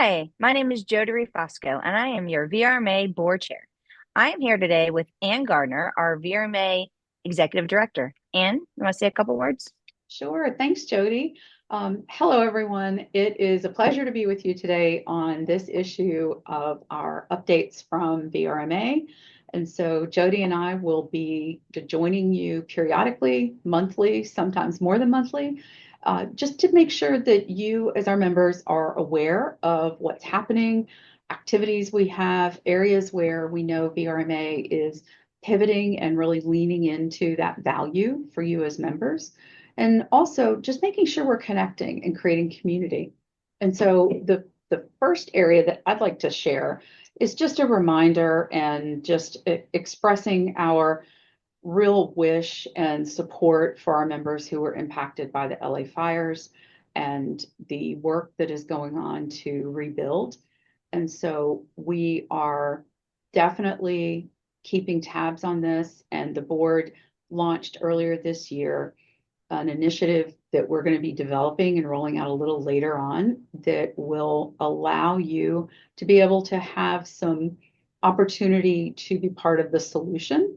Hi, my name is Jodi Refosco, and I am your VRMA Board Chair. I am here today with Anne Gardner, our VRMA Executive Director. Anne, you want to say a couple words? Sure. Thanks, Jody. Hello, everyone. It is a pleasure to be with you today on this issue of our updates from VRMA. And so Jody and I will be joining you periodically, monthly, sometimes more than monthly, just to make sure that you, as our members, are aware of what's happening, activities we have, areas where we know VRMA is pivoting and really leaning into that value for you as members. And also just making sure we're connecting and creating community. And so the first area that I'd like to share is just a reminder and just expressing our real wish and support for our members who were impacted by the LA fires and the work that is going on to rebuild. And so we are definitely keeping tabs on this, and the board launched earlier this year an initiative that we're going to be developing and rolling out a little later on that will allow you to be able to have some opportunity to be part of the solution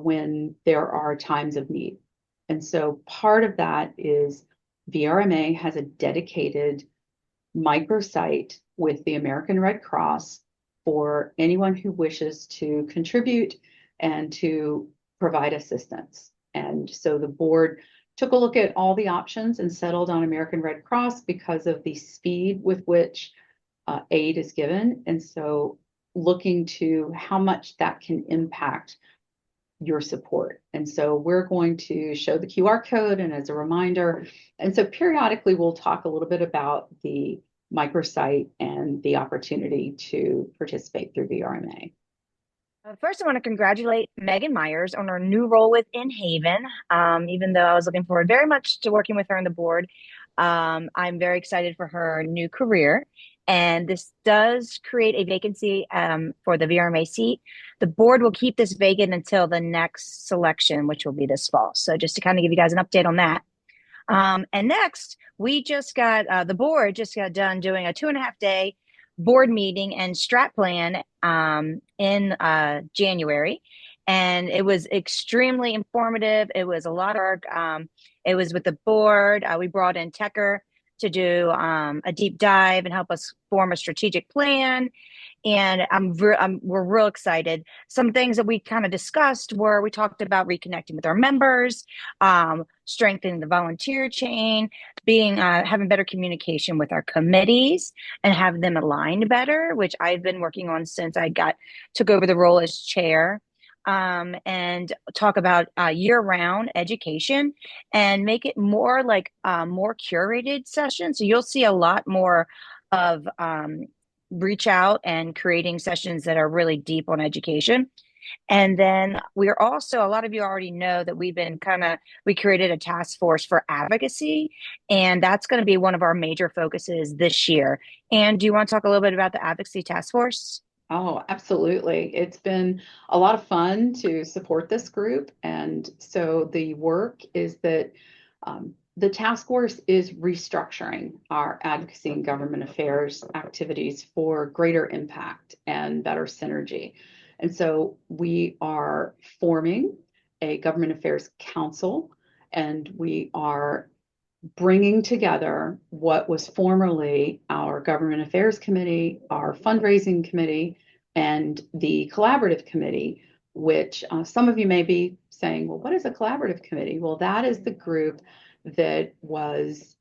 when there are times of need. And so part of that is VRMA has a dedicated microsite with the American Red Cross for anyone who wishes to contribute and to provide assistance. And so the board took a look at all the options and settled on American Red Cross because of the speed with which aid is given. And so looking to how much that can impact your support. And so we're going to show the QR code and as a reminder. And so periodically we'll talk a little bit about the microsite and the opportunity to participate through VRMA. First, I want to congratulate Megan Myers on her new role within Haven. Even though I was looking forward very much to working with her on the board, I'm very excited for her new career. And this does create a vacancy for the VRMA seat. The board will keep this vacant until the next selection, which will be this fall. So just to kind of give you guys an update on that. And next, we just got the board just got done doing a 2.5 day board meeting and strat plan in January. And it was extremely informative. It was a lot of work. It was with the board. We brought in Tecker to do a deep dive and help us form a strategic plan. And we're real excited. Some things that we kind of discussed were we talked about reconnecting with our members, strengthening the volunteer chain, being having better communication with our committees and have them aligned better, which I've been working on since I took over the role as chair. And talk about year-round education and make it more like more curated sessions. So you'll see a lot more of reach out and creating sessions that are really deep on education. And then we're also, a lot of you already know that we created a task force for advocacy, and that's going to be one of our major focuses this year. And do you want to talk a little bit about the Advocacy Task Force? Oh, absolutely. It's been a lot of fun to support this group. And so the work is that the task force is restructuring our advocacy and government affairs activities for greater impact and better synergy. And so we are forming a government affairs council, and we are bringing together what was formerly our government affairs committee, our fundraising committee, and the collaborative committee, which some of you may be saying, well, what is a collaborative committee? Well, that is the group that was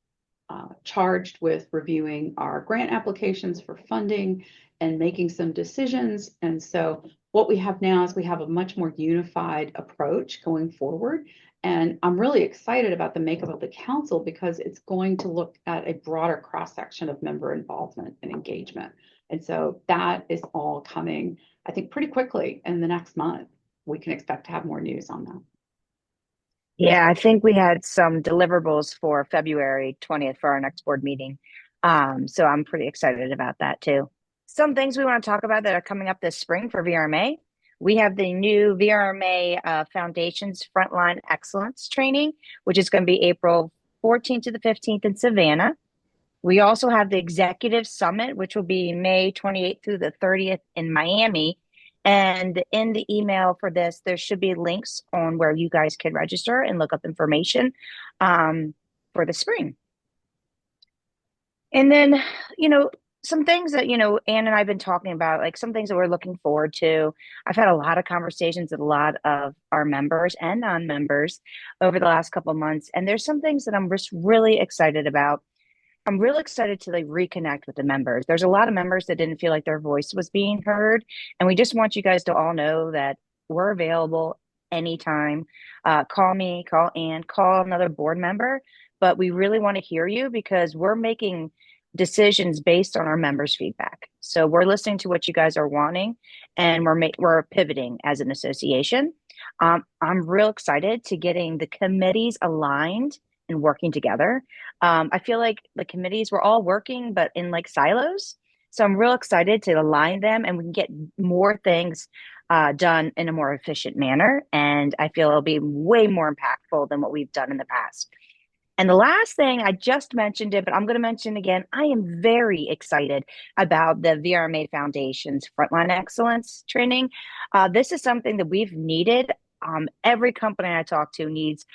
charged with reviewing our grant applications for funding and making some decisions. And so what we have now is we have a much more unified approach going forward. And I'm really excited about the makeup of the council because it's going to look at a broader cross-section of member involvement and engagement. And so that is all coming, I think, pretty quickly in the next month. We can expect to have more news on that. Yeah, I think we had some deliverables for February 20th for our next board meeting. So I'm pretty excited about that too. Some things we want to talk about that are coming up this spring for VRMA. We have the new VRMA Foundations Frontline Excellence Training, which is going to be April 14th to the 15th in Savannah. We also have the Executive Summit, which will be May 28th through the 30th in Miami. And in the email for this, there should be links on where you guys can register and look up information for the spring. And then, you know, some things that, Anne and I have been talking about, like some things that we're looking forward to. I've had a lot of conversations with a lot of our members and non-members over the last couple of months. And there's some things that I'm just really excited about. I'm really excited to like reconnect with the members. There's a lot of members that didn't feel like their voice was being heard. And we just want you guys to all know that we're available anytime. Call me, call Ann, call another board member. But we really want to hear you because we're making decisions based on our members' feedback. So we're listening to what you guys are wanting, and we're pivoting as an association. I'm real excited to getting the committees aligned and working together. I feel like the committees we're all working, but in like silos. So I'm real excited to align them, and we can get more things done in a more efficient manner. And I feel it'll be way more impactful than what we've done in the past. And the last thing, I just mentioned it, but I'm going to mention again, I am very excited about the VRMA Foundation's Frontline Excellence training. This is something that we've needed. Every company I talk to needs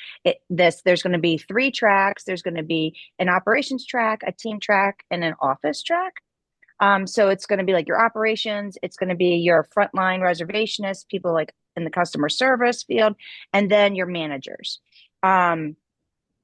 this. There's going to be 3 tracks. There's going to be an operations track, a team track, and an office track. So it's going to be like your operations, it's going to be your frontline reservationists, people like in the customer service field, and then your managers.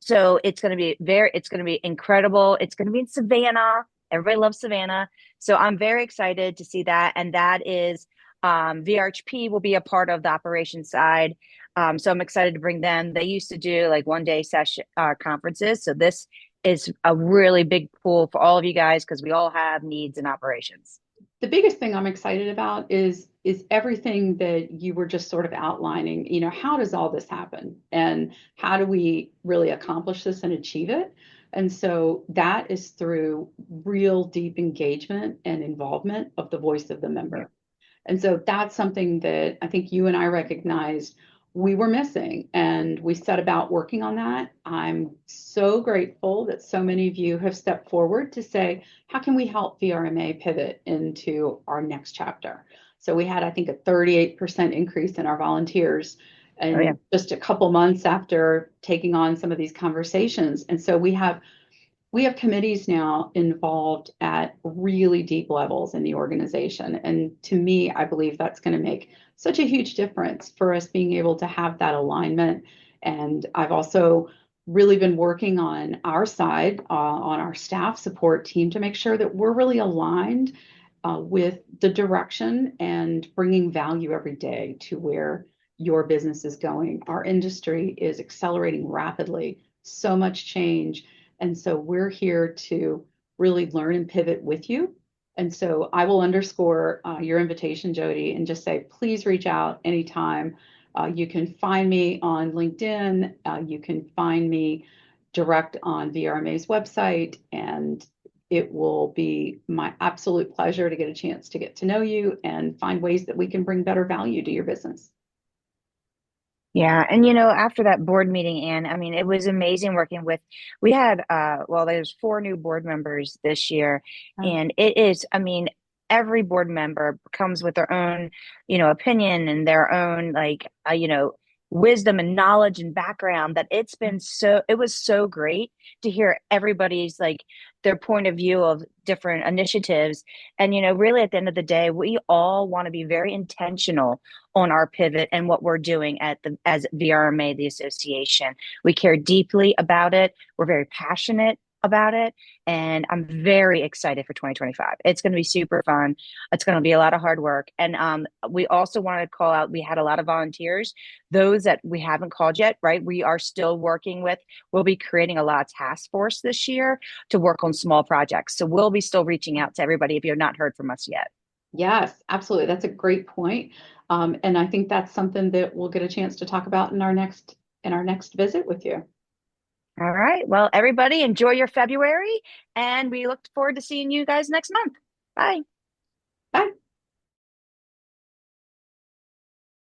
So it's going to be incredible. It's going to be in Savannah. Everybody loves Savannah. So I'm very excited to see that. And that is VRHP will be a part of the operations side. So I'm excited to bring them. They used to do like 1-day session conferences. So this is a really big pool for all of you guys because we all have needs in operations. The biggest thing I'm excited about is everything that you were just sort of outlining. How does all this happen? And how do we really accomplish this and achieve it? And so that is through real deep engagement and involvement of the voice of the Yeah. member. And so that's something that I think you and I recognized we were missing, and we set about working on that. I'm so grateful that so many of you have stepped forward to say, how can we help VRMA pivot into our next chapter? So we had, I think, a 38% increase in our volunteers Oh, yeah. in just a couple months after taking on some of these conversations. And so we have committees now involved at really deep levels in the organization. And to me, I believe that's going to make such a huge difference for us being able to have that alignment. And I've also really been working on our side, on our staff support team, to make sure that we're really aligned with the direction and bringing value every day to where your business is going. Our industry is accelerating rapidly, so much change. And so we're here to really learn and pivot with you. And so I will underscore your invitation, Jodi, and just say, please reach out anytime. You can find me on LinkedIn. You can find me direct on VRMA's website. And it will be my absolute pleasure to get a chance to get to know you and find ways that we can bring better value to your business. Yeah, and after that board meeting, Anne, I mean, it was amazing working with. We had, well, there's 4 new board members this year, and it is, I mean, every board member comes with their own, opinion and their own wisdom and knowledge and background. That it was so great to hear everybody's like their point of view of different initiatives, and really at the end of the day, we all want to be very intentional on our pivot and what we're doing as VRMA, the association. We care deeply about it. We're very passionate about it. And I'm very excited for 2025. It's going to be super fun. It's going to be a lot of hard work. And we also wanted to call out, we had a lot of volunteers, those that we haven't called yet, right? We are still working with, we'll be creating a lot of task force this year to work on small projects. So we'll be still reaching out to everybody if you've not heard from us yet. Yes, absolutely. That's a great point. And I think that's something that we'll get a chance to talk about in our next visit with you. All right. Well, everybody enjoy your February, and we look forward to seeing you guys next month. Bye. Bye.